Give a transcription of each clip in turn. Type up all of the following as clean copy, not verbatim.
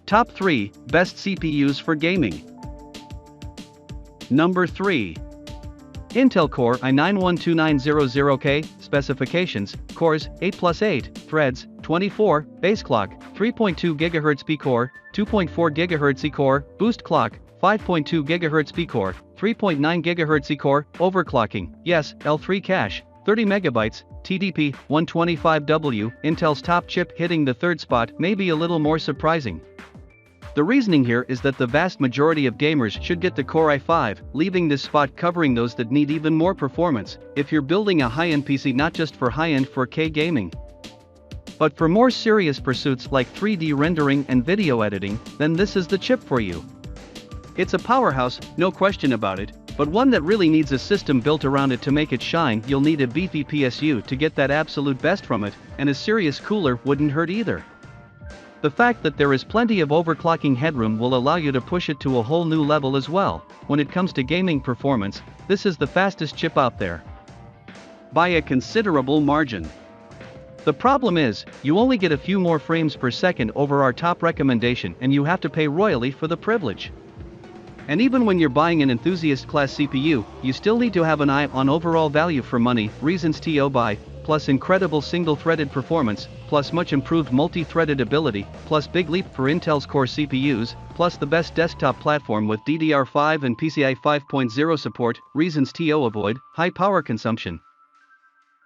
Top 3 Best CPUs for Gaming. Number 3. Intel Core i9-12900K. Specifications: cores 8+8, threads 24, base clock 3.2 GHz P-core, 2.4 GHz E-core, boost clock 5.2 GHz P-core, 3.9 GHz E-core, overclocking, yes, L3 cache, 30 MB, TDP, 125W. Intel's top chip hitting the third spot may be a little more surprising. The reasoning here is that the vast majority of gamers should get the Core i5, leaving this spot covering those that need even more performance, if you're building a high-end PC not just for high-end 4K gaming, but for more serious pursuits like 3D rendering and video editing, then this is the chip for you. It's a powerhouse, no question about it, but one that really needs a system built around it to make it shine. You'll need a beefy PSU to get that absolute best from it, and a serious cooler wouldn't hurt either. The fact that there is plenty of overclocking headroom will allow you to push it to a whole new level as well. When it comes to gaming performance, this is the fastest chip out there, by a considerable margin. The problem is, you only get a few more frames per second over our top recommendation, and you have to pay royally for the privilege. And even when you're buying an enthusiast class CPU, you still need to have an eye on overall value for money. Reasons to buy: plus incredible single-threaded performance, plus much improved multi-threaded ability, plus big leap for Intel's Core CPUs, plus the best desktop platform with DDR5 and PCIe 5.0 support. Reasons to avoid: high power consumption,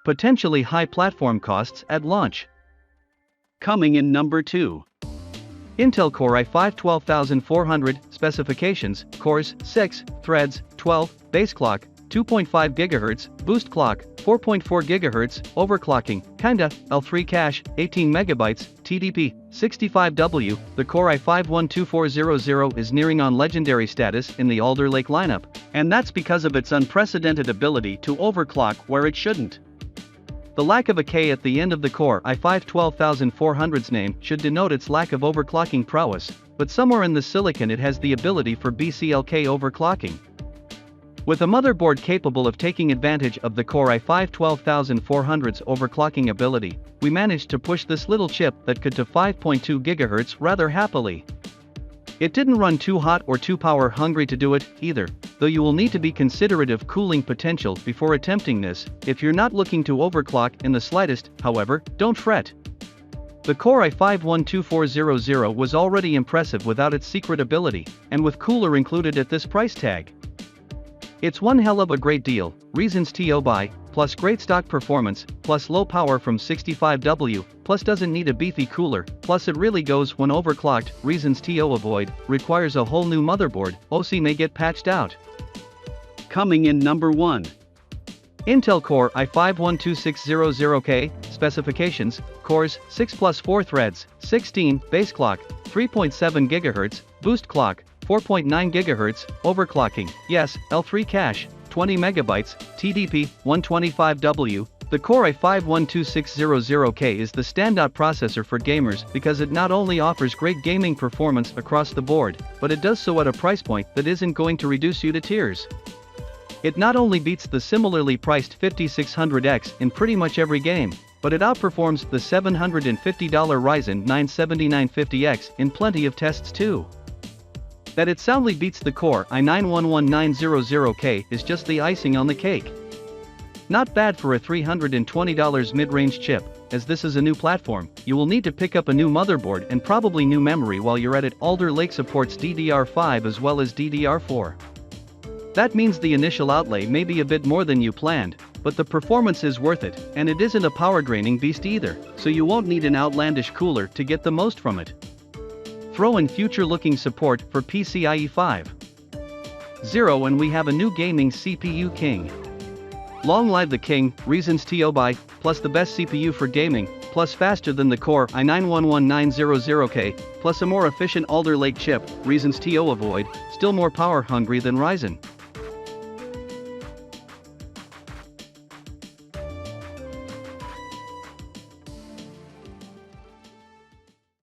potentially high platform costs at launch. Coming in number 2. Intel Core i5 12400. Specifications: cores 6, threads 12, base clock 2.5 GHz, boost clock 4.4 GHz, overclocking, kinda, L3 cache 18 MB, TDP 65W. The Core i5 12400 is nearing on legendary status in the Alder Lake lineup, and that's because of its unprecedented ability to overclock where it shouldn't. The lack of a K at the end of the Core i5 12400's name should denote its lack of overclocking prowess, but somewhere in the silicon it has the ability for BCLK overclocking. With a motherboard capable of taking advantage of the Core i5 12400's overclocking ability, we managed to push this little chip that could to 5.2 GHz rather happily. It didn't run too hot or too power hungry to do it, either, though you will need to be considerate of cooling potential before attempting this. If you're not looking to overclock in the slightest, however, don't fret. The Core i5 12400 was already impressive without its secret ability, and with cooler included at this price tag, it's one hell of a great deal. Reasons to buy: plus great stock performance, plus low power from 65W, plus doesn't need a beefy cooler, plus it really goes when overclocked. Reasons to avoid: requires a whole new motherboard, OC may get patched out. Coming in number 1. Intel Core i5 12600K. Specifications: cores 6 plus 4 threads, 16, base clock 3.7 GHz, boost clock 4.9 GHz, overclocking, yes, L3 cache 20 MB, TDP 125W. The Core i5 12600K is the standout processor for gamers because it not only offers great gaming performance across the board, but it does so at a price point that isn't going to reduce you to tears. It not only beats the similarly priced 5600X in pretty much every game, but it outperforms the $750 Ryzen 9 7950X in plenty of tests too. That it soundly beats the Core i9-11900K is just the icing on the cake. Not bad for a $320 mid-range chip. As this is a new platform, you will need to pick up a new motherboard and probably new memory while you're at it. Alder Lake supports DDR5 as well as DDR4. That means the initial outlay may be a bit more than you planned, but the performance is worth it, and it isn't a power-draining beast either, so you won't need an outlandish cooler to get the most from it. Throw in future-looking support for PCIe 5.0 and we have a new gaming CPU king. Long live the king. Reasons to buy: plus the best CPU for gaming, plus faster than the Core i9-11900K, plus a more efficient Alder Lake chip. Reasons to avoid: still more power hungry than Ryzen